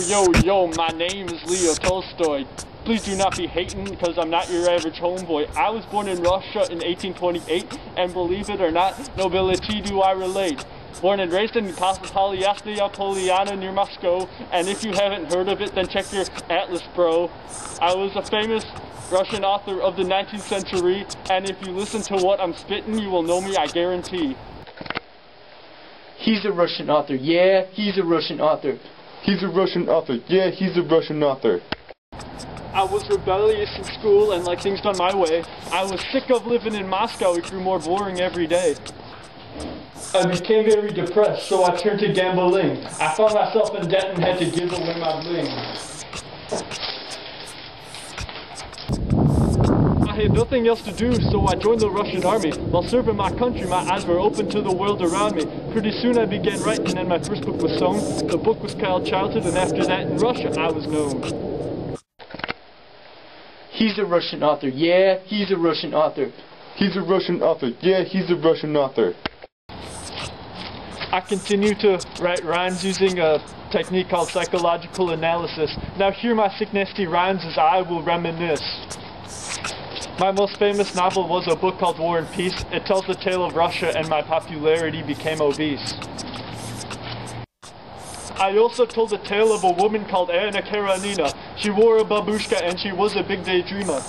Yo, my name is Leo Tolstoy. Please do not be hating because I'm not your average homeboy. I was born in Russia in 1828, and believe it or not, nobility do I relate. Born and raised in Polyastia Poliana near Moscow, and if you haven't heard of it, then check your atlas, bro. I was a famous Russian author of the 19th century, and if you listen to what I'm spitting, you will know me, I guarantee. He's a Russian author, yeah, he's a Russian author. He's a Russian author, yeah, he's a Russian author. I was rebellious in school and like things done my way. I was sick of living in Moscow, it grew more boring every day. I became very depressed, so I turned to gambling. I found myself in debt and had to give away my bling. I had nothing else to do, so I joined the Russian army. While serving my country, my eyes were open to the world around me. Pretty soon I began writing and my first book was sewn. The book was called Childhood, and after that in Russia I was known. He's a Russian author, yeah, he's a Russian author. He's a Russian author, yeah, he's a Russian author. I continue to write rhymes using a technique called psychological analysis. Now hear my sick nasty rhymes as I will reminisce. My most famous novel was a book called War and Peace. It tells the tale of Russia and my popularity became obese. I also told the tale of a woman called Anna Karenina. She wore a babushka and she was a big daydreamer.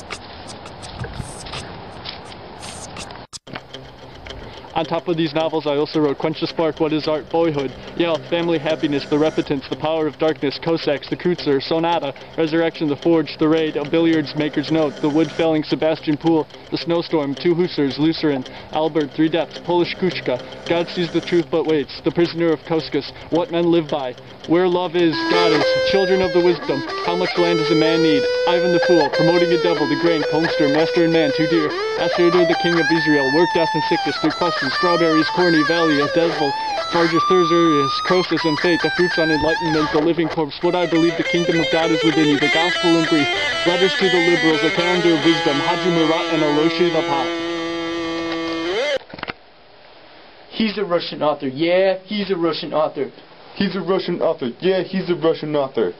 On top of these novels, I also wrote Quench the Spark, What is Art, Boyhood, Yell, Family Happiness, The Repetence, The Power of Darkness, Cossacks, The Kreutzer, Sonata, Resurrection, The Forge, The Raid, A Billiards Maker's Note, The Wood Felling, Sebastian Poole, The Snowstorm, Two Hussars, Lucerin, Albert, Three Depths, Polish Kuchka, God Sees the Truth But Waits, The Prisoner of Koskas, What Men Live By, Where Love Is, God Is, Children of the Wisdom, How Much Land Does a Man Need, Ivan the Fool, Promoting a Devil, The Grain, Holmster, Master and Man, Too Dear, Esther, the King of Israel, Work, Death and Sickness, Three Questions, Strawberries, Corny, Valley, Desvel, Farger, Thursurius, Croesus and Fate, The Fruits on Enlightenment, The Living Corpse, What I Believe, The Kingdom of God is Within You, The Gospel in Brief, Letters to the Liberals, A Calendar of Wisdom, Haji Murat, and Aloshi the Pot. He's a Russian author, yeah, he's a Russian author. He's a Russian author, yeah, he's a Russian author.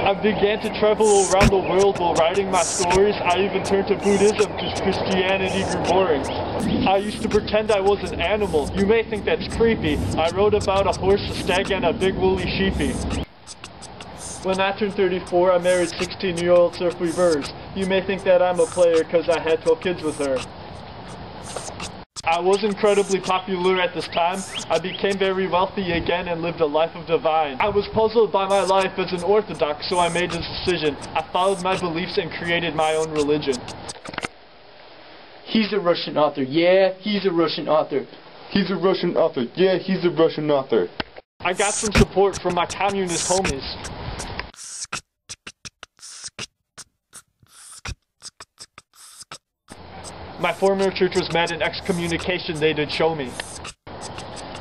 I began to travel around the world while writing my stories. I even turned to Buddhism because Christianity grew boring. I used to pretend I was an animal. You may think that's creepy. I wrote about a horse, a stag, and a big woolly sheepy. When I turned 34, I married 16-year-old Surf Reverse. You may think that I'm a player because I had 12 kids with her. I was incredibly popular at this time. I became very wealthy again and lived a life of divine. I was puzzled by my life as an Orthodox, so I made this decision. I followed my beliefs and created my own religion. He's a Russian author, yeah, he's a Russian author. He's a Russian author, yeah, he's a Russian author. I got some support from my communist homies. My former church was mad in excommunication they did show me.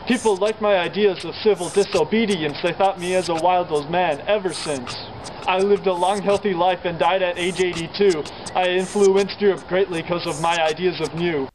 People liked my ideas of civil disobedience. They thought me as a wild old man ever since. I lived a long healthy life and died at age 82. I influenced Europe greatly because of my ideas of new.